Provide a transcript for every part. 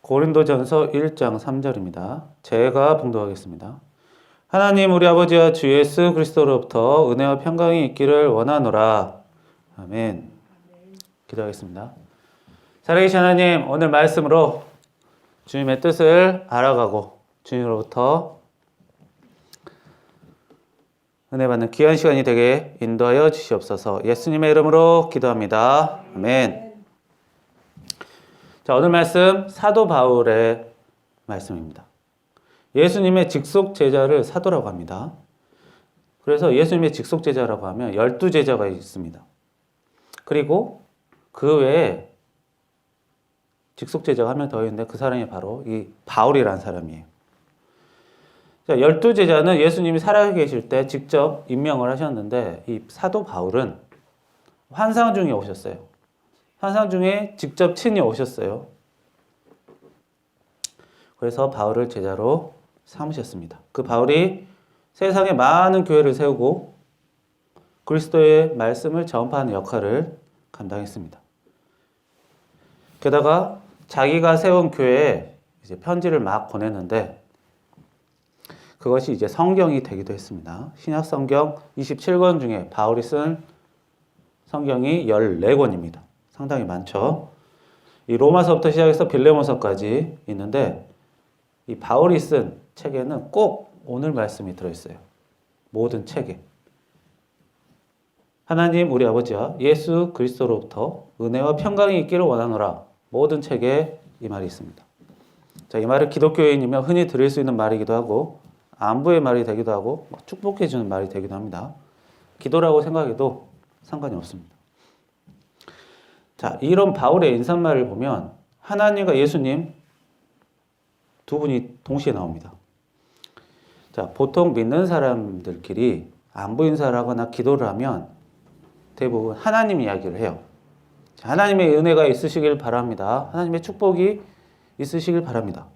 고린도전서 1장 3절입니다. 제가 봉독하겠습니다. 하나님 우리 아버지와 주 예수 그리스도로부터 은혜와 평강이 있기를 원하노라. 아멘. 기도하겠습니다. 살아계신 하나님, 오늘 말씀으로 주님의 뜻을 알아가고 주님으로부터 은혜 받는 귀한 시간이 되게 인도하여 주시옵소서. 예수님의 이름으로 기도합니다. 아멘. 자, 오늘 말씀 사도 바울의 말씀입니다. 예수님의 직속 제자를 사도라고 합니다. 그래서 예수님의 직속 제자라고 하면 12제자가 있습니다. 그리고 그 외에 직속 제자가 한 명 더 있는데 그 사람이 바로 이 바울이라는 사람이에요. 자, 12제자는 예수님이 살아계실 때 직접 임명을 하셨는데 이 사도 바울은 환상 중에 오셨어요. 환상 중에 직접 친히 오셨어요. 그래서 바울을 제자로 삼으셨습니다. 그 바울이 세상에 많은 교회를 세우고 그리스도의 말씀을 전파하는 역할을 감당했습니다. 게다가 자기가 세운 교회에 이제 편지를 막 보냈는데 그것이 이제 성경이 되기도 했습니다. 신약 성경 27권 중에 바울이 쓴 성경이 14권입니다. 상당히 많죠. 이 로마서부터 시작해서 빌레몬서까지 있는데 이 바울이 쓴 책에는 꼭 오늘 말씀이 들어있어요. 모든 책에. 하나님 우리 아버지와 예수 그리스도로부터 은혜와 평강이 있기를 원하노라. 모든 책에 이 말이 있습니다. 자, 이 말을 기독교인이면 흔히 들을 수 있는 말이기도 하고 안부의 말이 되기도 하고 축복해 주는 말이 되기도 합니다. 기도라고 생각해도 상관이 없습니다. 자, 이런 바울의 인사말을 보면 하나님과 예수님 두 분이 동시에 나옵니다. 자, 보통 믿는 사람들끼리 안부 인사를 하거나 기도를 하면 대부분 하나님 이야기를 해요. 자, 하나님의 은혜가 있으시길 바랍니다. 하나님의 축복이 있으시길 바랍니다.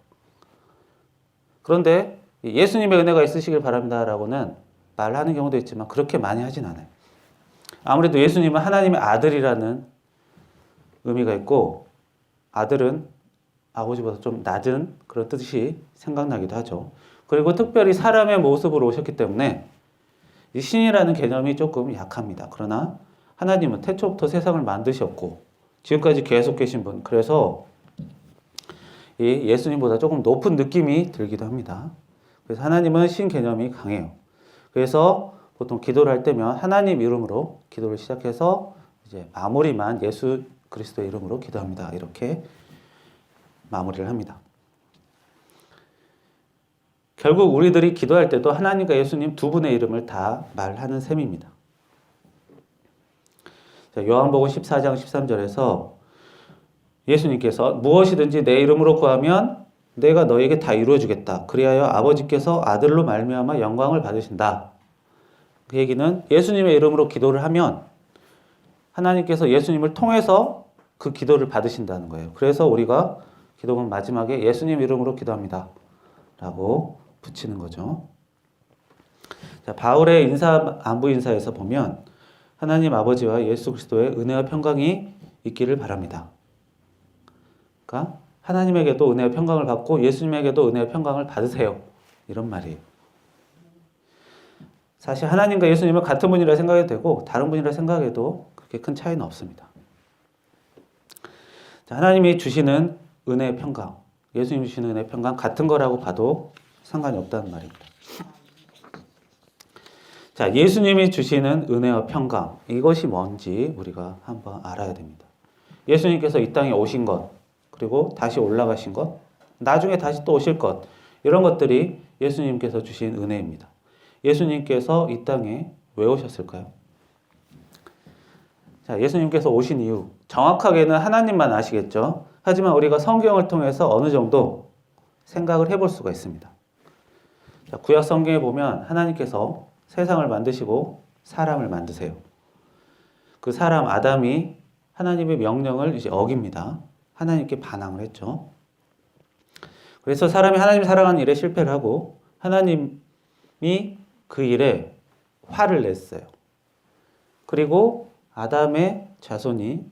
그런데 예수님의 은혜가 있으시길 바랍니다라고는 말하는 경우도 있지만 그렇게 많이 하진 않아요. 아무래도 예수님은 하나님의 아들이라는 의미가 있고 아들은 아버지보다 좀 낮은 그런 뜻이 생각나기도 하죠. 그리고 특별히 사람의 모습으로 오셨기 때문에 이 신이라는 개념이 조금 약합니다. 그러나 하나님은 태초부터 세상을 만드셨고 지금까지 계속 계신 분, 그래서 이 예수님보다 조금 높은 느낌이 들기도 합니다. 그래서 하나님은 신 개념이 강해요. 그래서 보통 기도를 할 때면 하나님 이름으로 기도를 시작해서 이제 마무리만 예수 그리스도의 이름으로 기도합니다. 이렇게 마무리를 합니다. 결국 우리들이 기도할 때도 하나님과 예수님 두 분의 이름을 다 말하는 셈입니다. 자, 요한복음 14장 13절에서 예수님께서 무엇이든지 내 이름으로 구하면 내가 너에게 다 이루어주겠다. 그리하여 아버지께서 아들로 말미암아 영광을 받으신다. 그 얘기는 예수님의 이름으로 기도를 하면 하나님께서 예수님을 통해서 그 기도를 받으신다는 거예요. 그래서 우리가 기도문 마지막에 예수님 이름으로 기도합니다. 라고 붙이는 거죠. 자, 바울의 안부 인사에서 보면 하나님 아버지와 예수 그리스도의 은혜와 평강이 있기를 바랍니다. 그러니까 하나님에게도 은혜와 평강을 받고 예수님에게도 은혜와 평강을 받으세요. 이런 말이에요. 사실 하나님과 예수님은 같은 분이라 생각해도 되고 다른 분이라 생각해도 그렇게 큰 차이는 없습니다. 자, 하나님이 주시는 은혜의 평강, 예수님이 주시는 은혜의 평강 같은 거라고 봐도 상관이 없다는 말입니다. 자, 예수님이 주시는 은혜와 평강, 이것이 뭔지 우리가 한번 알아야 됩니다. 예수님께서 이 땅에 오신 것, 그리고 다시 올라가신 것, 나중에 다시 또 오실 것, 이런 것들이 예수님께서 주신 은혜입니다. 예수님께서 이 땅에 왜 오셨을까요? 자, 예수님께서 오신 이유, 정확하게는 하나님만 아시겠죠? 하지만 우리가 성경을 통해서 어느 정도 생각을 해볼 수가 있습니다. 자, 구약 성경에 보면 하나님께서 세상을 만드시고 사람을 만드세요. 그 사람 아담이 하나님의 명령을 이제 어깁니다. 하나님께 반항을 했죠. 그래서 사람이 하나님을 사랑하는 일에 실패를 하고 하나님이 그 일에 화를 냈어요. 그리고 아담의 자손이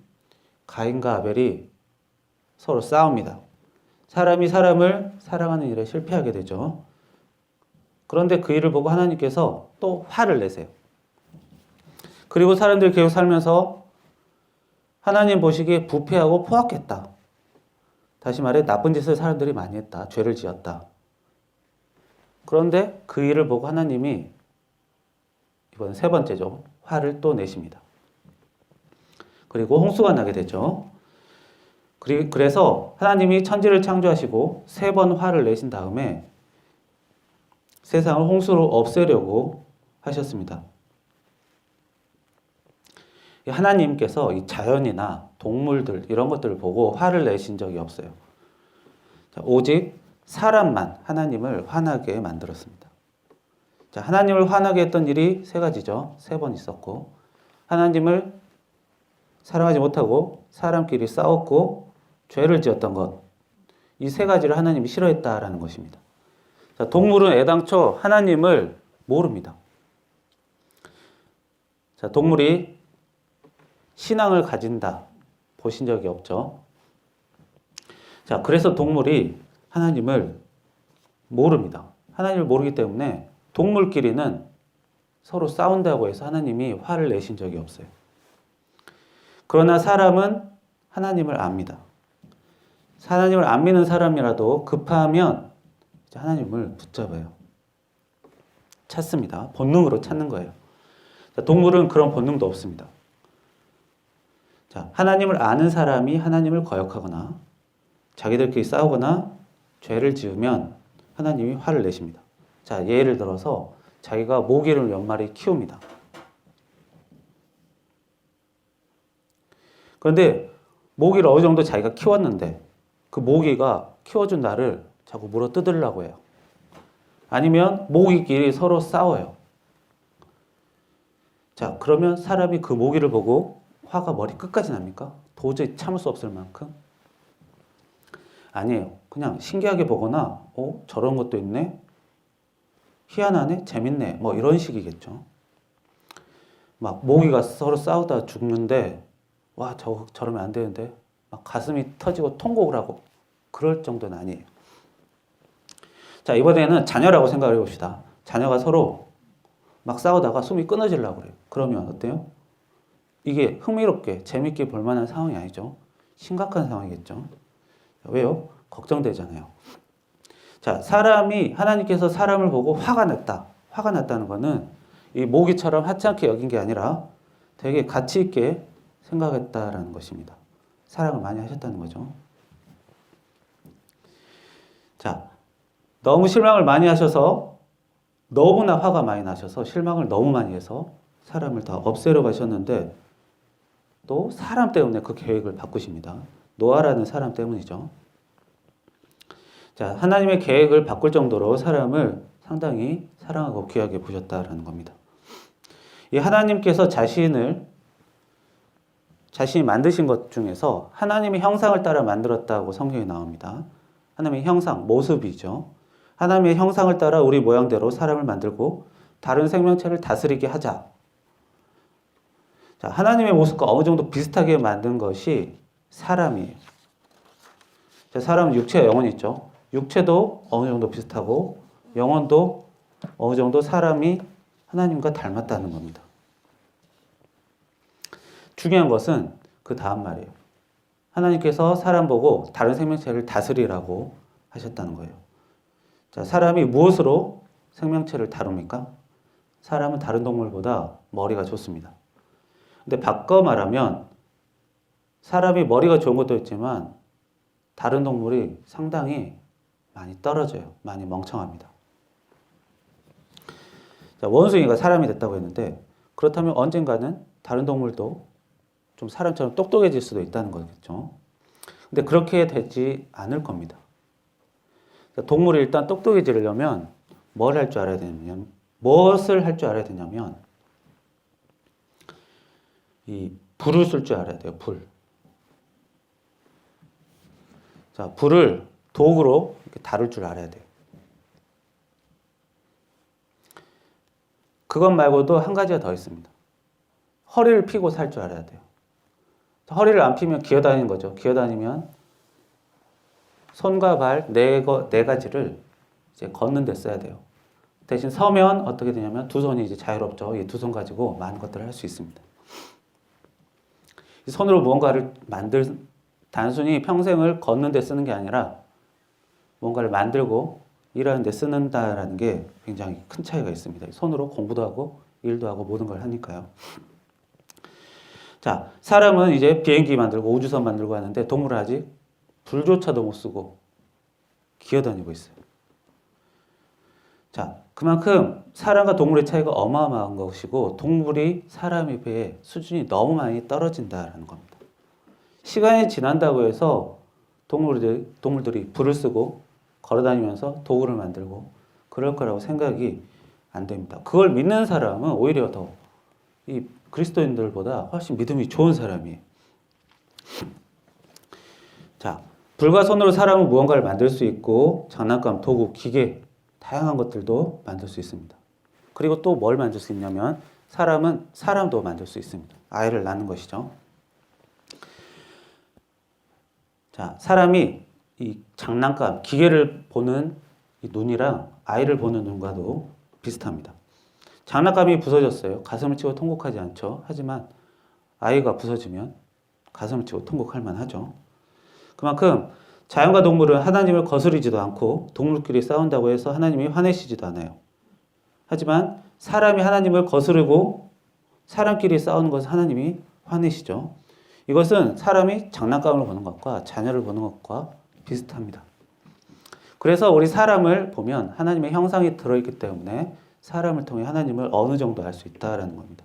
가인과 아벨이 서로 싸웁니다. 사람이 사람을 사랑하는 일에 실패하게 되죠. 그런데 그 일을 보고 하나님께서 또 화를 내세요. 그리고 사람들이 계속 살면서 하나님 보시기에 부패하고 포악했다. 다시 말해 나쁜 짓을 사람들이 많이 했다. 죄를 지었다. 그런데 그 일을 보고 하나님이 이번 세 번째죠. 화를 또 내십니다. 그리고 홍수가 나게 되죠. 그래서 하나님이 천지를 창조하시고 세 번 화를 내신 다음에 세상을 홍수로 없애려고 하셨습니다. 하나님께서 이 자연이나 동물들 이런 것들을 보고 화를 내신 적이 없어요. 오직 사람만 하나님을 화나게 만들었습니다. 자, 하나님을 화나게 했던 일이 세 가지죠. 세 번 있었고 하나님을 사랑하지 못하고 사람끼리 싸웠고 죄를 지었던 것. 이 세 가지를 하나님이 싫어했다라는 것입니다. 자, 동물은 애당초 하나님을 모릅니다. 자, 동물이 신앙을 가진다 보신 적이 없죠. 자, 그래서 동물이 하나님을 모릅니다. 하나님을 모르기 때문에 동물끼리는 서로 싸운다고 해서 하나님이 화를 내신 적이 없어요. 그러나 사람은 하나님을 압니다. 하나님을 안 믿는 사람이라도 급하면 하나님을 붙잡아요. 찾습니다. 본능으로 찾는 거예요. 자, 동물은 그런 본능도 없습니다. 자, 하나님을 아는 사람이 하나님을 거역하거나 자기들끼리 싸우거나 죄를 지으면 하나님이 화를 내십니다. 자, 예를 들어서 자기가 모기를 몇 마리 키웁니다. 그런데 모기를 어느 정도 자기가 키웠는데 그 모기가 키워준 나를 자꾸 물어 뜯으려고 해요. 아니면 모기끼리 서로 싸워요. 자, 그러면 사람이 그 모기를 보고 화가 머리 끝까지 납니까? 도저히 참을 수 없을 만큼? 아니에요. 그냥 신기하게 보거나 저런 것도 있네? 희한하네? 재밌네? 뭐 이런 식이겠죠. 막 모기가 서로 싸우다 죽는데 와, 저러면 안 되는데 막 가슴이 터지고 통곡을 하고 그럴 정도는 아니에요. 자, 이번에는 자녀라고 생각해 봅시다. 자녀가 서로 막 싸우다가 숨이 끊어지려고 그래요. 그러면 어때요? 이게 흥미롭게 재밌게 볼 만한 상황이 아니죠. 심각한 상황이겠죠. 왜요? 걱정되잖아요. 자, 하나님께서 사람을 보고 화가 났다. 화가 났다는 것은 이 모기처럼 하찮게 여긴 게 아니라 되게 가치 있게 생각했다라는 것입니다. 사랑을 많이 하셨다는 거죠. 자, 너무 실망을 많이 하셔서 너무나 화가 많이 나셔서 실망을 너무 많이 해서 사람을 다 없애려고 하셨는데 또 사람 때문에 그 계획을 바꾸십니다. 노아라는 사람 때문이죠. 자, 하나님의 계획을 바꿀 정도로 사람을 상당히 사랑하고 귀하게 보셨다라는 겁니다. 이 하나님께서 자신이 만드신 것 중에서 하나님의 형상을 따라 만들었다고 성경에 나옵니다. 하나님의 형상, 모습이죠. 하나님의 형상을 따라 우리 모양대로 사람을 만들고 다른 생명체를 다스리게 하자. 자, 하나님의 모습과 어느 정도 비슷하게 만든 것이 사람이에요. 자, 사람은 육체와 영혼이 있죠. 육체도 어느 정도 비슷하고 영혼도 어느 정도 사람이 하나님과 닮았다는 겁니다. 중요한 것은 그 다음 말이에요. 하나님께서 사람 보고 다른 생명체를 다스리라고 하셨다는 거예요. 자, 사람이 무엇으로 생명체를 다룹니까? 사람은 다른 동물보다 머리가 좋습니다. 근데 바꿔 말하면 사람이 머리가 좋은 것도 있지만 다른 동물이 상당히 많이 떨어져요. 많이 멍청합니다. 자, 원숭이가 사람이 됐다고 했는데 그렇다면 언젠가는 다른 동물도 좀 사람처럼 똑똑해질 수도 있다는 거겠죠. 근데 그렇게 되지 않을 겁니다. 동물이 일단 똑똑해지려면 무엇을 할 줄 알아야 되냐면 이 불을 쓸 줄 알아야 돼요. 불. 자, 불을 도구로 이렇게 다룰 줄 알아야 돼요. 그것 말고도 한 가지가 더 있습니다. 허리를 펴고 살 줄 알아야 돼요. 허리를 안 펴면 기어다니는 거죠. 기어다니면 손과 발 네 가지를 이제 걷는 데 써야 돼요. 대신 서면 어떻게 되냐면 두 손이 이제 자유롭죠. 이 두 손 가지고 많은 것들을 할 수 있습니다. 이 손으로 무언가를 단순히 평생을 걷는 데 쓰는 게 아니라 뭔가를 만들고 일하는 데 쓰는다라는 게 굉장히 큰 차이가 있습니다. 손으로 공부도 하고 일도 하고 모든 걸 하니까요. 자, 사람은 이제 비행기 만들고 우주선 만들고 하는데 동물은 아직 불조차도 못 쓰고 기어다니고 있어요. 자, 그만큼 사람과 동물의 차이가 어마어마한 것이고 동물이 사람에 비해 수준이 너무 많이 떨어진다라는 겁니다. 시간이 지난다고 해서 동물들이 불을 쓰고 걸어다니면서 도구를 만들고 그럴 거라고 생각이 안 됩니다. 그걸 믿는 사람은 오히려 더 이 그리스도인들보다 훨씬 믿음이 좋은 사람이에요. 자, 불과 손으로 사람은 무언가를 만들 수 있고 장난감, 도구, 기계 다양한 것들도 만들 수 있습니다. 그리고 또 뭘 만들 수 있냐면 사람은 사람도 만들 수 있습니다. 아이를 낳는 것이죠. 자, 사람이 이 장난감, 기계를 보는 이 눈이랑 아이를 보는 눈과도 비슷합니다. 장난감이 부서졌어요. 가슴을 치고 통곡하지 않죠. 하지만 아이가 부서지면 가슴을 치고 통곡할 만하죠. 그만큼 자연과 동물은 하나님을 거스르지도 않고 동물끼리 싸운다고 해서 하나님이 화내시지도 않아요. 하지만 사람이 하나님을 거스르고 사람끼리 싸우는 것은 하나님이 화내시죠. 이것은 사람이 장난감을 보는 것과 자녀를 보는 것과 비슷합니다. 그래서 우리 사람을 보면 하나님의 형상이 들어있기 때문에 사람을 통해 하나님을 어느 정도 알 수 있다는 겁니다.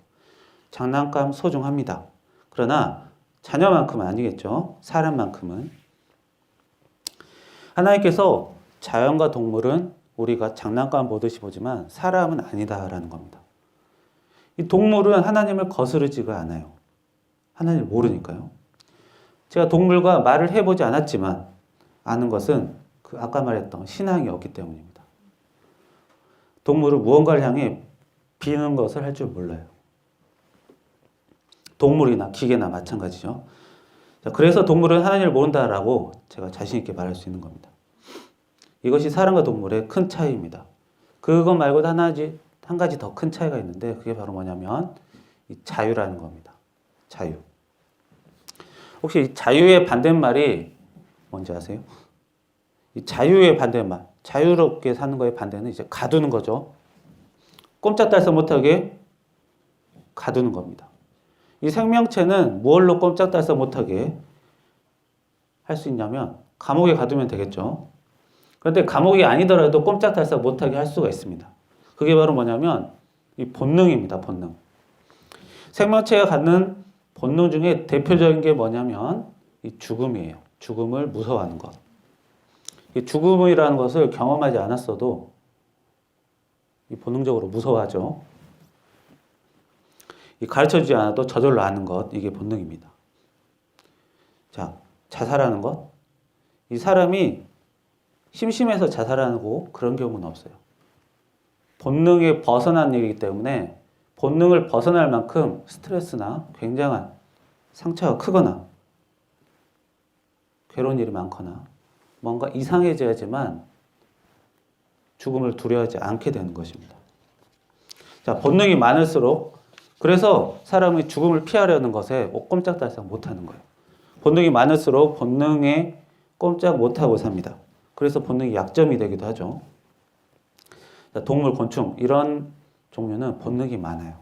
장난감 소중합니다. 그러나 자녀만큼은 아니겠죠. 사람만큼은. 하나님께서 자연과 동물은 우리가 장난감 보듯이 보지만 사람은 아니다라는 겁니다. 이 동물은 하나님을 거스르지가 않아요. 하나님을 모르니까요. 제가 동물과 말을 해보지 않았지만 아는 것은 그 아까 말했던 신앙이 없기 때문입니다. 동물은 무언가를 향해 비는 것을 할 줄 몰라요. 동물이나 기계나 마찬가지죠. 자, 그래서 동물은 하나님을 모른다라고 제가 자신 있게 말할 수 있는 겁니다. 이것이 사람과 동물의 큰 차이입니다. 그것 말고도 한 가지 더 큰 차이가 있는데 그게 바로 뭐냐면 이 자유라는 겁니다. 자유. 혹시 이 자유의 반대말이 뭔지 아세요? 이 자유의 반대말, 자유롭게 사는 거의 반대는 이제 가두는 거죠. 꼼짝달싹 못하게 가두는 겁니다. 이 생명체는 무얼로 꼼짝달싹 못하게 할 수 있냐면 감옥에 가두면 되겠죠. 그런데 감옥이 아니더라도 꼼짝달싹 못하게 할 수가 있습니다. 그게 바로 뭐냐면 이 본능입니다. 본능. 생명체가 갖는 본능 중에 대표적인 게 뭐냐면 이 죽음이에요. 죽음을 무서워하는 것. 이 죽음이라는 것을 경험하지 않았어도 이 본능적으로 무서워하죠. 이 가르쳐주지 않아도 저절로 아는 것, 이게 본능입니다. 자, 자살하는 것. 이 사람이 심심해서 자살하고 그런 경우는 없어요. 본능에 벗어난 일이기 때문에 본능을 벗어날 만큼 스트레스나 굉장한 상처가 크거나 괴로운 일이 많거나 뭔가 이상해져야지만 죽음을 두려워하지 않게 되는 것입니다. 자, 본능이 많을수록 그래서 사람이 죽음을 피하려는 것에 꼼짝달싹 못하는 거예요. 본능이 많을수록 본능에 꼼짝 못하고 삽니다. 그래서 본능이 약점이 되기도 하죠. 자, 동물, 곤충 이런 종류는 본능이 많아요.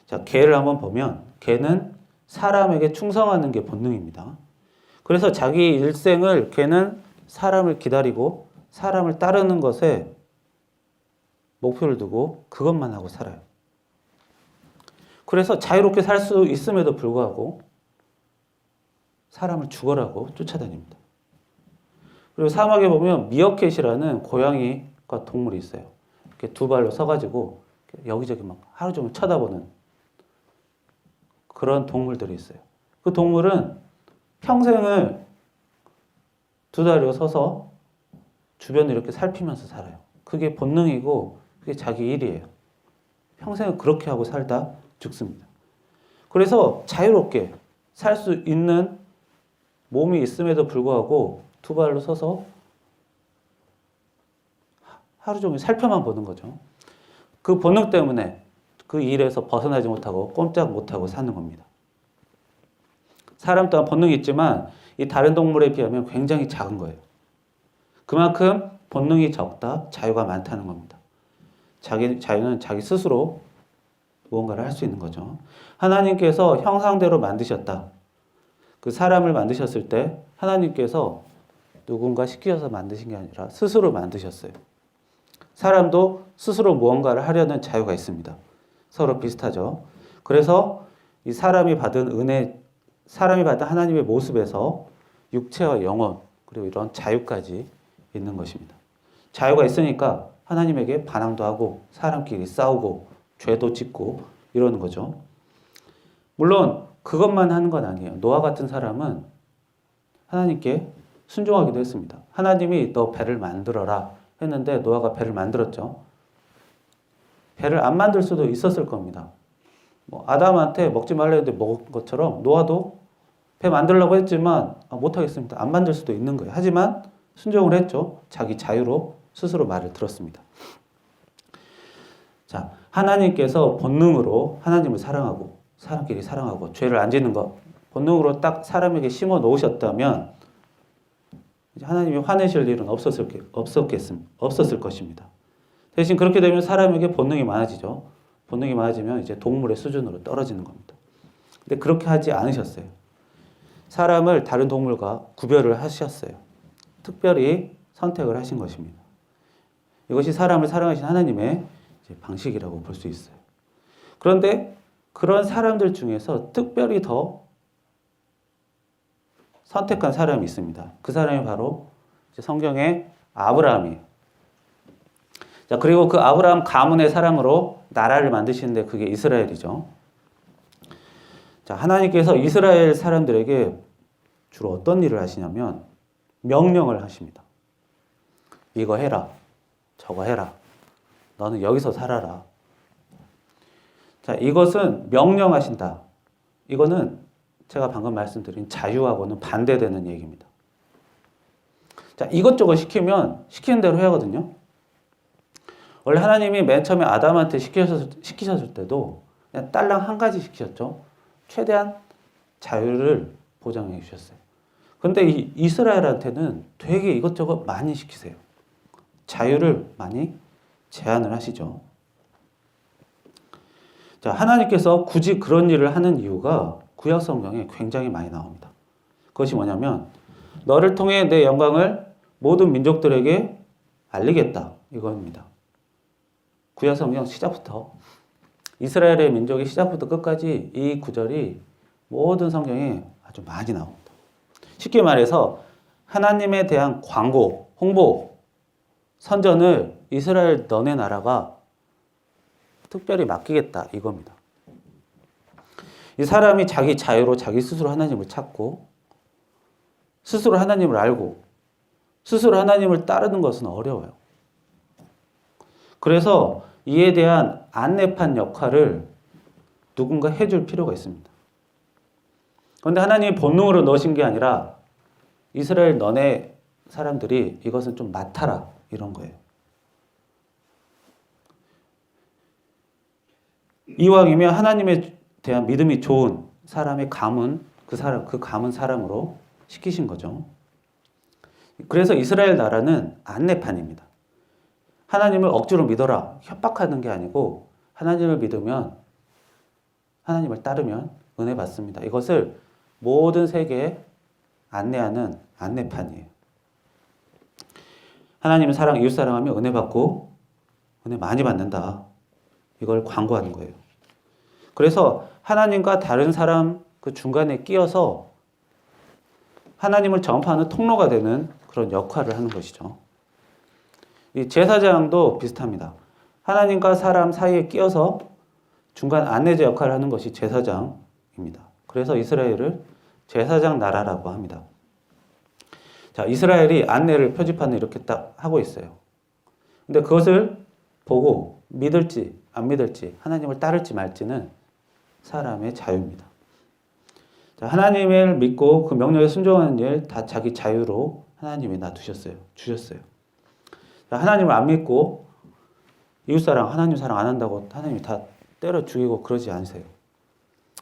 자, 개를 한번 보면 개는 사람에게 충성하는 게 본능입니다. 그래서 자기 일생을 개는 사람을 기다리고 사람을 따르는 것에 목표를 두고 그것만 하고 살아요. 그래서 자유롭게 살 수 있음에도 불구하고 사람을 죽어라고 쫓아다닙니다. 그리고 사막에 보면 미어캣이라는 고양이과 동물이 있어요. 이렇게 두 발로 서가지고 여기저기 막 하루 종일 쳐다보는 그런 동물들이 있어요. 그 동물은 평생을 두 다리로 서서 주변을 이렇게 살피면서 살아요. 그게 본능이고 그게 자기 일이에요. 평생을 그렇게 하고 살다 죽습니다. 그래서 자유롭게 살 수 있는 몸이 있음에도 불구하고 두 발로 서서 하루 종일 살펴만 보는 거죠. 그 본능 때문에 그 일에서 벗어나지 못하고 꼼짝 못하고 사는 겁니다. 사람 또한 본능이 있지만 이 다른 동물에 비하면 굉장히 작은 거예요. 그만큼 본능이 적다, 자유가 많다는 겁니다. 자유는 자기 스스로 무언가를 할 수 있는 거죠. 하나님께서 형상대로 만드셨다. 그 사람을 만드셨을 때 하나님께서 누군가 시키셔서 만드신 게 아니라 스스로 만드셨어요. 사람도 스스로 무언가를 하려는 자유가 있습니다. 서로 비슷하죠. 그래서 이 사람이 받은 하나님의 모습에서 육체와 영혼, 그리고 이런 자유까지 있는 것입니다. 자유가 있으니까 하나님에게 반항도 하고 사람끼리 싸우고 죄도 짓고 이러는 거죠. 물론 그것만 하는 건 아니에요. 노아 같은 사람은 하나님께 순종하기도 했습니다. 하나님이 너 배를 만들어라 했는데 노아가 배를 만들었죠. 배를 안 만들 수도 있었을 겁니다. 아담한테 먹지 말라 했는데 먹은 것처럼 노아도 배 만들려고 했지만 못하겠습니다. 안 만들 수도 있는 거예요. 하지만 순종을 했죠. 자기 자유로 스스로 말을 들었습니다. 자, 하나님께서 본능으로 하나님을 사랑하고 사람끼리 사랑하고 죄를 안 짓는 것 본능으로 딱 사람에게 심어 놓으셨다면 하나님이 화내실 일은 없었을 것입니다. 대신 그렇게 되면 사람에게 본능이 많아지죠. 본능이 많아지면 이제 동물의 수준으로 떨어지는 겁니다. 근데 그렇게 하지 않으셨어요. 사람을 다른 동물과 구별을 하셨어요. 특별히 선택을 하신 것입니다. 이것이 사람을 사랑하신 하나님의 이제 방식이라고 볼 수 있어요. 그런데 그런 사람들 중에서 특별히 더 선택한 사람이 있습니다. 그 사람이 바로 성경의 아브라함이에요. 자, 그리고 그 아브라함 가문의 사람으로 나라를 만드시는데 그게 이스라엘이죠. 자, 하나님께서 이스라엘 사람들에게 주로 어떤 일을 하시냐면 명령을 하십니다. 이거 해라. 저거 해라. 너는 여기서 살아라. 자, 이것은 명령하신다. 이거는 제가 방금 말씀드린 자유하고는 반대되는 얘기입니다. 자, 이것저것 시키면 시키는 대로 해야거든요. 원래 하나님이 맨 처음에 아담한테 시키셨을 때도 그냥 딸랑 한 가지 시키셨죠. 최대한 자유를 보장해 주셨어요. 그런데 이 이스라엘한테는 되게 이것저것 많이 시키세요. 자유를 많이 제한을 하시죠. 자, 하나님께서 굳이 그런 일을 하는 이유가 구약 성경에 굉장히 많이 나옵니다. 그것이 뭐냐면 너를 통해 내 영광을 모든 민족들에게 알리겠다 이겁니다. 구약 성경 시작부터 이스라엘의 민족의 시작부터 끝까지 이 구절이 모든 성경에 아주 많이 나옵니다. 쉽게 말해서 하나님에 대한 광고, 홍보, 선전을 이스라엘 너네 나라가 특별히 맡기겠다 이겁니다. 이 사람이 자기 자유로 자기 스스로 하나님을 찾고 스스로 하나님을 알고 스스로 하나님을 따르는 것은 어려워요. 그래서 이에 대한 안내판 역할을 누군가 해줄 필요가 있습니다. 그런데 하나님이 본능으로 넣으신 게 아니라 이스라엘 너네 사람들이 이것은 좀 맡아라 이런 거예요. 이왕이면 하나님에 대한 믿음이 좋은 사람의 가문, 그 가문 사람으로 시키신 거죠. 그래서 이스라엘 나라는 안내판입니다. 하나님을 억지로 믿어라, 협박하는 게 아니고 하나님을 믿으면, 하나님을 따르면 은혜 받습니다. 이것을 모든 세계에 안내하는 안내판이에요. 하나님을 이웃 사랑하면 은혜 받고 은혜 많이 받는다. 이걸 광고하는 거예요. 그래서 하나님과 다른 사람 그 중간에 끼어서 하나님을 전파하는 통로가 되는 그런 역할을 하는 것이죠. 이 제사장도 비슷합니다. 하나님과 사람 사이에 끼어서 중간 안내자 역할을 하는 것이 제사장입니다. 그래서 이스라엘을 제사장 나라라고 합니다. 자, 이스라엘이 안내를 표지판을 이렇게 딱 하고 있어요. 근데 그것을 보고 믿을지 안 믿을지 하나님을 따를지 말지는 사람의 자유입니다. 자, 하나님을 믿고 그 명령에 순종하는 일 다 자기 자유로 하나님이 놔두셨어요. 주셨어요. 하나님을 안 믿고 이웃사랑, 하나님 사랑 안 한다고 하나님이 다 때려 죽이고 그러지 않으세요.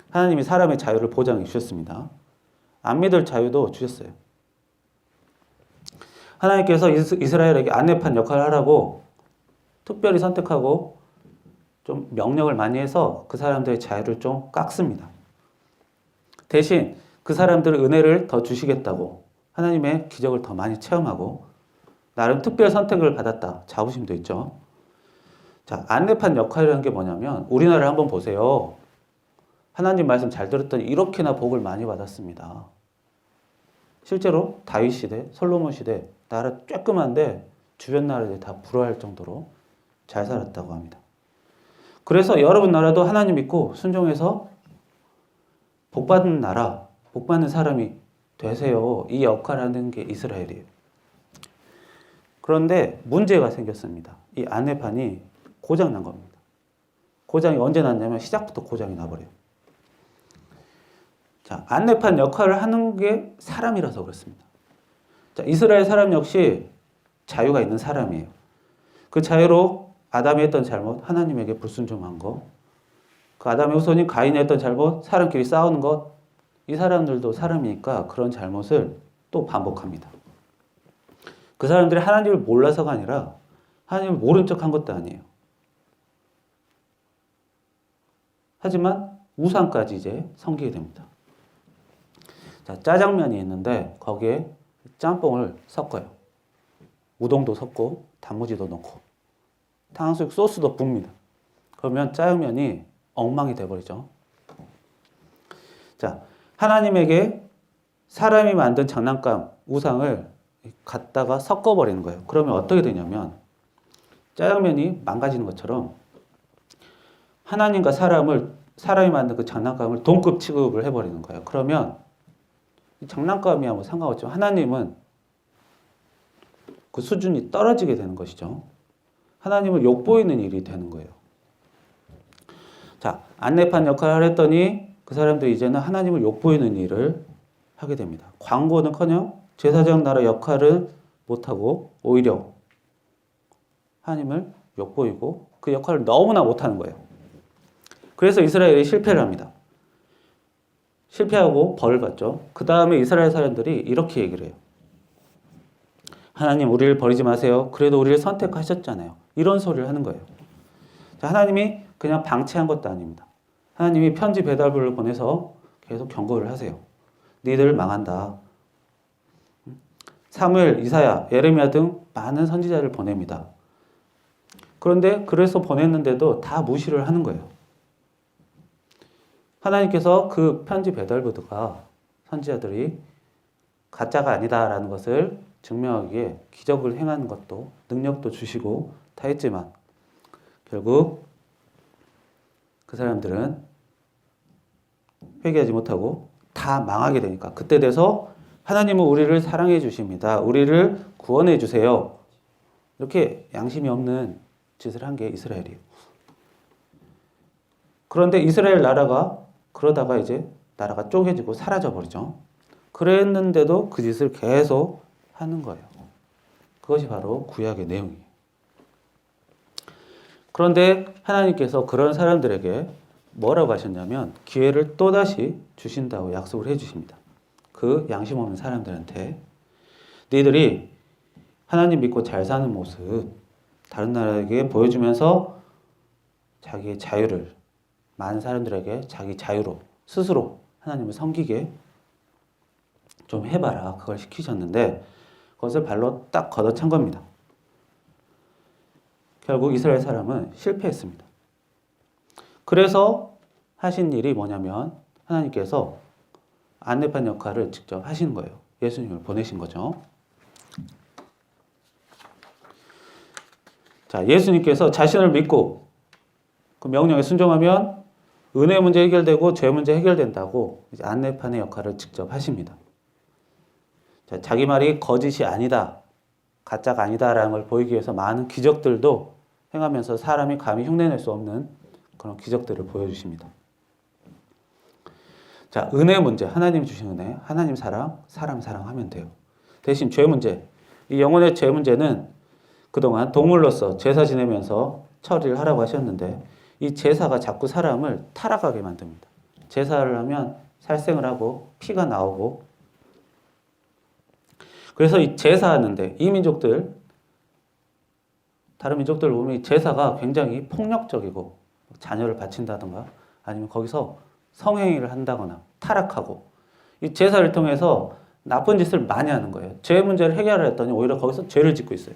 하나님이 사람의 자유를 보장해 주셨습니다. 안 믿을 자유도 주셨어요. 하나님께서 이스라엘에게 안내판 역할을 하라고 특별히 선택하고 좀 명령을 많이 해서 그 사람들의 자유를 좀 깎습니다. 대신 그 사람들 은혜를 더 주시겠다고 하나님의 기적을 더 많이 체험하고 나름 특별 선택을 받았다. 자부심도 있죠. 자, 안내판 역할이라는 게 뭐냐면 우리나라를 한번 보세요. 하나님 말씀 잘 들었더니 이렇게나 복을 많이 받았습니다. 실제로 다윗 시대, 솔로몬 시대 나라 쬐끔한데 주변 나라들이 다 부러워할 정도로 잘 살았다고 합니다. 그래서 여러분 나라도 하나님 믿고 순종해서 복받는 나라, 복받는 사람이 되세요. 이 역할을 하는 게 이스라엘이에요. 그런데 문제가 생겼습니다. 이 안내판이 고장 난 겁니다. 고장이 언제 났냐면 시작부터 고장이 나버려요. 자, 안내판 역할을 하는 게 사람이라서 그렇습니다. 자, 이스라엘 사람 역시 자유가 있는 사람이에요. 그 자유로 아담이 했던 잘못, 하나님에게 불순종한 거, 그 아담의 후손인 가인이 했던 잘못, 사람끼리 싸우는 것, 이 사람들도 사람이니까 그런 잘못을 또 반복합니다. 그 사람들이 하나님을 몰라서가 아니라 하나님을 모른 척한 것도 아니에요. 하지만 우상까지 이제 섬기게 됩니다. 자, 짜장면이 있는데 거기에 짬뽕을 섞어요. 우동도 섞고 단무지도 넣고 탕수육 소스도 붓니다. 그러면 짜장면이 엉망이 돼버리죠. 자, 하나님에게 사람이 만든 장난감, 우상을 갖다가 섞어버리는 거예요. 그러면 어떻게 되냐면 짜장면이 망가지는 것처럼 하나님과 사람이 만든 그 장난감을 동급 취급을 해버리는 거예요. 그러면 장난감이야 뭐 상관없지만 하나님은 그 수준이 떨어지게 되는 것이죠. 하나님을 욕보이는 일이 되는 거예요. 자, 안내판 역할을 했더니 그 사람들이 이제는 하나님을 욕보이는 일을 하게 됩니다. 광고는커녕 제사장 나라 역할을 못하고 오히려 하나님을 욕보이고 그 역할을 너무나 못하는 거예요. 그래서 이스라엘이 실패를 합니다. 실패하고 벌을 받죠. 그 다음에 이스라엘 사람들이 이렇게 얘기를 해요. 하나님 우리를 버리지 마세요. 그래도 우리를 선택하셨잖아요. 이런 소리를 하는 거예요. 자, 하나님이 그냥 방치한 것도 아닙니다. 하나님이 편지 배달부를 보내서 계속 경고를 하세요. 너희들 망한다. 사무엘, 이사야, 예레미야 등 많은 선지자를 보냅니다. 그런데 그래서 보냈는데도 다 무시를 하는 거예요. 하나님께서 그 편지 배달부가 선지자들이 가짜가 아니다라는 것을 증명하기에 기적을 행하는 것도 능력도 주시고 다 했지만 결국 그 사람들은 회개하지 못하고 다 망하게 되니까 그때 돼서 하나님은 우리를 사랑해 주십니다. 우리를 구원해 주세요. 이렇게 양심이 없는 짓을 한 게 이스라엘이에요. 그런데 이스라엘 나라가 그러다가 이제 나라가 쪼개지고 사라져버리죠. 그랬는데도 그 짓을 계속 하는 거예요. 그것이 바로 구약의 내용이에요. 그런데 하나님께서 그런 사람들에게 뭐라고 하셨냐면 기회를 또다시 주신다고 약속을 해주십니다. 그 양심 없는 사람들한테 너희들이 하나님 믿고 잘 사는 모습 다른 나라에게 보여주면서 자기의 자유를 많은 사람들에게 자기 자유로 스스로 하나님을 섬기게 좀 해봐라. 그걸 시키셨는데 그것을 발로 딱 걷어찬 겁니다. 결국 이스라엘 사람은 실패했습니다. 그래서 하신 일이 뭐냐면 하나님께서 안내판 역할을 직접 하시는 거예요. 예수님을 보내신 거죠. 자, 예수님께서 자신을 믿고 그 명령에 순종하면 은혜 문제 해결되고 죄 문제 해결된다고 이제 안내판의 역할을 직접 하십니다. 자, 자기 말이 거짓이 아니다, 가짜가 아니다라는 걸 보이기 위해서 많은 기적들도 행하면서 사람이 감히 흉내낼 수 없는 그런 기적들을 보여주십니다. 자, 은혜 문제, 하나님 주신 은혜, 하나님 사랑, 사람 사랑하면 돼요. 대신 죄 문제, 이 영혼의 죄 문제는 그동안 동물로서 제사 지내면서 처리를 하라고 하셨는데 이 제사가 자꾸 사람을 타락하게 만듭니다. 제사를 하면 살생을 하고 피가 나오고 그래서 이 제사하는데 이 민족들 다른 민족들을 보면 이 제사가 굉장히 폭력적이고 자녀를 바친다던가 아니면 거기서 성행위를 한다거나 타락하고 이 제사를 통해서 나쁜 짓을 많이 하는 거예요. 죄 문제를 해결을 했더니 오히려 거기서 죄를 짓고 있어요.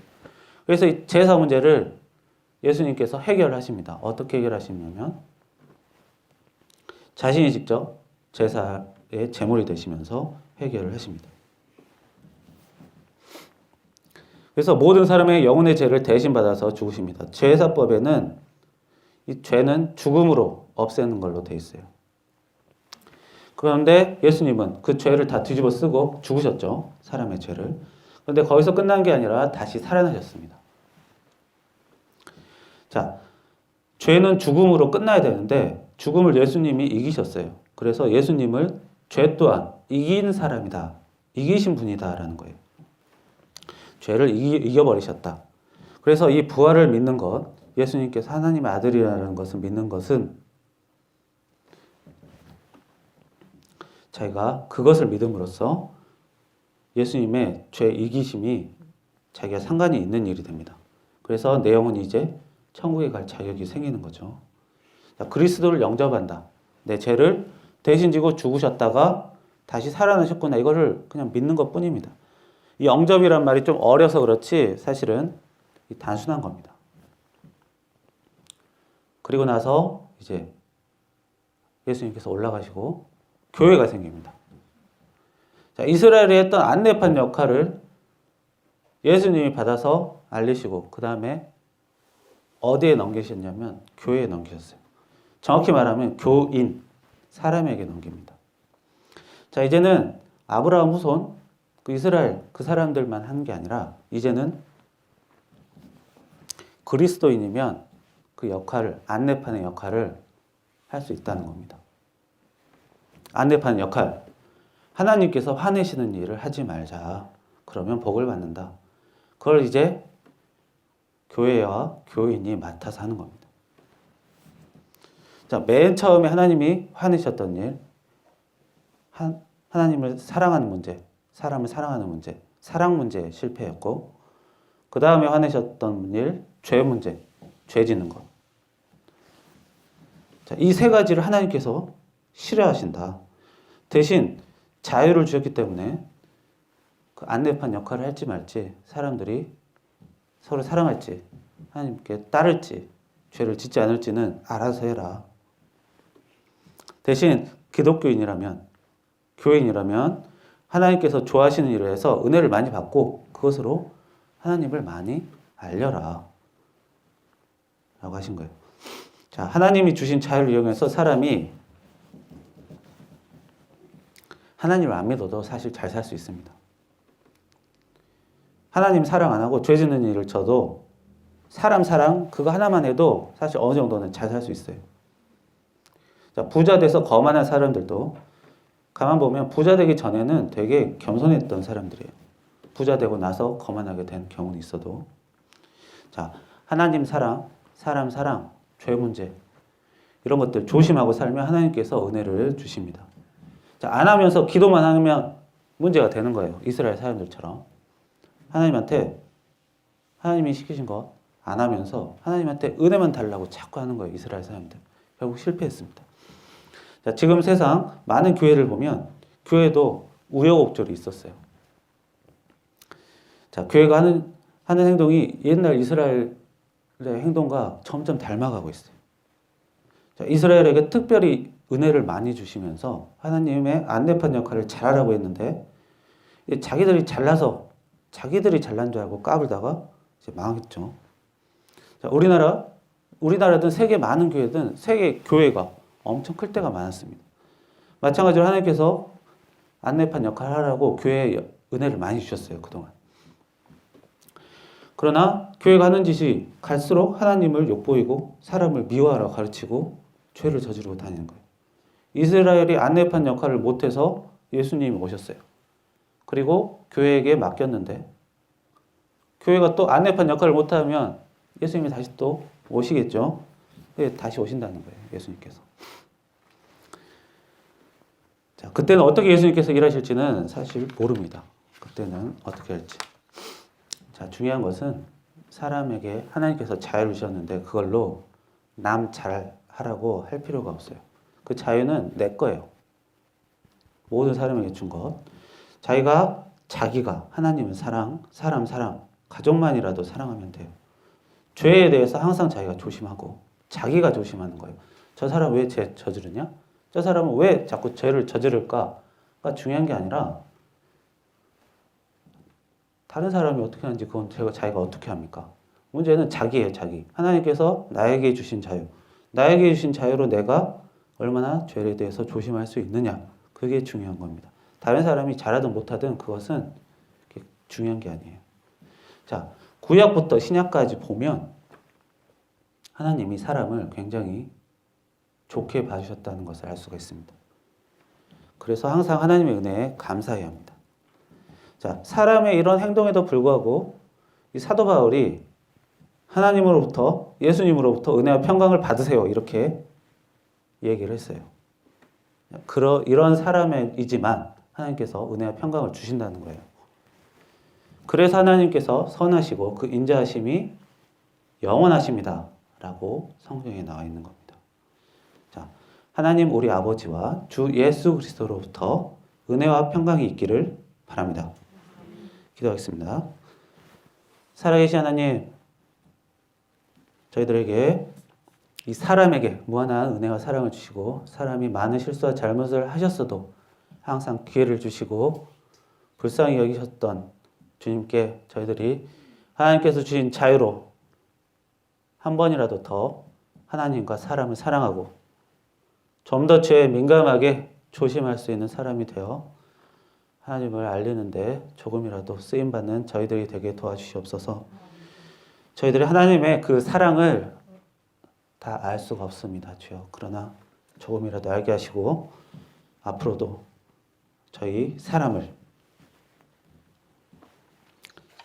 그래서 이 제사 문제를 예수님께서 해결하십니다. 어떻게 해결하시냐면 자신이 직접 제사의 제물이 되시면서 해결을 하십니다. 그래서 모든 사람의 영혼의 죄를 대신 받아서 죽으십니다. 죄사법에는 이 죄는 죽음으로 없애는 걸로 돼 있어요. 그런데 예수님은 그 죄를 다 뒤집어 쓰고 죽으셨죠. 사람의 죄를. 그런데 거기서 끝난 게 아니라 다시 살아나셨습니다. 자, 죄는 죽음으로 끝나야 되는데 죽음을 예수님이 이기셨어요. 그래서 예수님을 죄 또한 이긴 사람이다. 이기신 분이다라는 거예요. 죄를 이겨버리셨다. 그래서 이 부활을 믿는 것, 예수님께서 하나님의 아들이라는 것을 믿는 것은 자기가 그것을 믿음으로써 예수님의 죄 이기심이 자기가 상관이 있는 일이 됩니다. 그래서 내 영혼이 이제 천국에 갈 자격이 생기는 거죠. 자, 그리스도를 영접한다. 내 죄를 대신 지고 죽으셨다가 다시 살아나셨구나. 이거를 그냥 믿는 것 뿐입니다. 이 영접이란 말이 좀 어려서 그렇지 사실은 단순한 겁니다. 그리고 나서 이제 예수님께서 올라가시고 교회가 생깁니다. 자, 이스라엘이 했던 안내판 역할을 예수님이 받아서 알리시고 그 다음에 어디에 넘기셨냐면 교회에 넘기셨어요. 정확히 말하면 교인, 사람에게 넘깁니다. 자, 이제는 아브라함 후손, 그 이스라엘 그 사람들만 한 게 아니라 이제는 그리스도인이면 그 역할을, 안내판의 역할을 할 수 있다는 겁니다. 안내판 역할, 하나님께서 화내시는 일을 하지 말자. 그러면 복을 받는다. 그걸 이제 교회와 교인이 맡아서 하는 겁니다. 자, 맨 처음에 하나님이 화내셨던 일, 하나님을 사랑하는 문제, 사람을 사랑하는 문제, 사랑 문제에 실패했고, 그 다음에 화내셨던 일, 죄 문제, 죄 짓는 것. 자, 이 세 가지를 하나님께서 싫어하신다. 대신 자유를 주셨기 때문에 그 안내판 역할을 할지 말지, 사람들이 서로 사랑할지, 하나님께 따를지, 죄를 짓지 않을지는 알아서 해라. 대신 기독교인이라면, 교인이라면 하나님께서 좋아하시는 일을 해서 은혜를 많이 받고 그것으로 하나님을 많이 알려라. 라고 하신 거예요. 자, 하나님이 주신 자유를 이용해서 사람이 하나님을 안 믿어도 사실 잘 살 수 있습니다. 하나님 사랑 안 하고 죄 짓는 일을 쳐도 사람 사랑 그거 하나만 해도 사실 어느 정도는 잘 살 수 있어요. 자, 부자 돼서 거만한 사람들도 가만 보면 부자 되기 전에는 되게 겸손했던 사람들이에요. 부자 되고 나서 거만하게 된 경우는 있어도. 자, 하나님 사랑, 사람 사랑, 죄 문제 이런 것들 조심하고 살면 하나님께서 은혜를 주십니다. 자, 안 하면서 기도만 하면 문제가 되는 거예요. 이스라엘 사람들처럼. 하나님한테 하나님이 시키신 것 안 하면서 하나님한테 은혜만 달라고 자꾸 하는 거예요. 이스라엘 사람들. 결국 실패했습니다. 자, 지금 세상 많은 교회를 보면 교회도 우여곡절이 있었어요. 자, 교회가 하는 행동이 옛날 이스라엘의 행동과 점점 닮아가고 있어요. 자, 이스라엘에게 특별히 은혜를 많이 주시면서 하나님의 안내판 역할을 잘하라고 했는데 자기들이 잘나서 자기들이 잘난 줄 알고 까불다가 이제 망했죠. 자, 우리나라든 세계 많은 교회든 세계 교회가 엄청 클 때가 많았습니다. 마찬가지로 하나님께서 안내판 역할을 하라고 교회에 은혜를 많이 주셨어요. 그동안. 그러나 교회가 하는 짓이 갈수록 하나님을 욕보이고 사람을 미워하라고 가르치고 죄를 저지르고 다니는 거예요. 이스라엘이 안내판 역할을 못해서 예수님이 오셨어요. 그리고 교회에게 맡겼는데 교회가 또 안내판 역할을 못하면 예수님이 다시 또 오시겠죠. 다시 오신다는 거예요. 예수님께서. 자, 그때는 어떻게 예수님께서 일하실지는 사실 모릅니다. 그때는 어떻게 할지. 자, 중요한 것은 사람에게 하나님께서 자유를 주셨는데 그걸로 남 잘하라고 할 필요가 없어요. 그 자유는 내 거예요. 모든 사람에게 준 것. 자기가 하나님은 사랑, 사랑, 가족만이라도 사랑하면 돼요. 죄에 대해서 항상 자기가 조심하고 자기가 조심하는 거예요. 저 사람 왜 죄 저지르냐? 저 사람은 왜 자꾸 죄를 저지를까가 중요한 게 아니라 다른 사람이 어떻게 하는지 그건 자기가 어떻게 합니까? 문제는 자기예요, 자기. 하나님께서 나에게 주신 자유. 나에게 주신 자유로 내가 얼마나 죄에 대해서 조심할 수 있느냐. 그게 중요한 겁니다. 다른 사람이 잘하든 못하든 그것은 중요한 게 아니에요. 자, 구약부터 신약까지 보면 하나님이 사람을 굉장히 좋게 봐주셨다는 것을 알 수가 있습니다. 그래서 항상 하나님의 은혜에 감사해야 합니다. 자, 사람의 이런 행동에도 불구하고 이 사도 바울이 하나님으로부터, 예수님으로부터 은혜와 평강을 받으세요. 이렇게 얘기를 했어요. 이런 사람이지만 하나님께서 은혜와 평강을 주신다는 거예요. 그래서 하나님께서 선하시고 그 인자하심이 영원하십니다. 라고 성경에 나와 있는 겁니다. 자, 하나님 우리 아버지와 주 예수 그리스도로부터 은혜와 평강이 있기를 바랍니다. 기도하겠습니다. 살아계신 하나님, 저희들에게 이 사람에게 무한한 은혜와 사랑을 주시고 사람이 많은 실수와 잘못을 하셨어도 항상 기회를 주시고 불쌍히 여기셨던 주님께 저희들이 하나님께서 주신 자유로 한 번이라도 더 하나님과 사람을 사랑하고 좀 더 죄에 민감하게 조심할 수 있는 사람이 되어 하나님을 알리는데 조금이라도 쓰임받는 저희들이 되게 도와주시옵소서. 저희들이 하나님의 그 사랑을 다 알 수가 없습니다, 주여. 그러나 조금이라도 알게 하시고 앞으로도 저희 사람을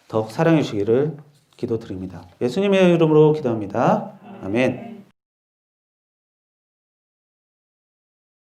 더욱 사랑해 주시기를 기도드립니다. 예수님의 이름으로 기도합니다. 아멘.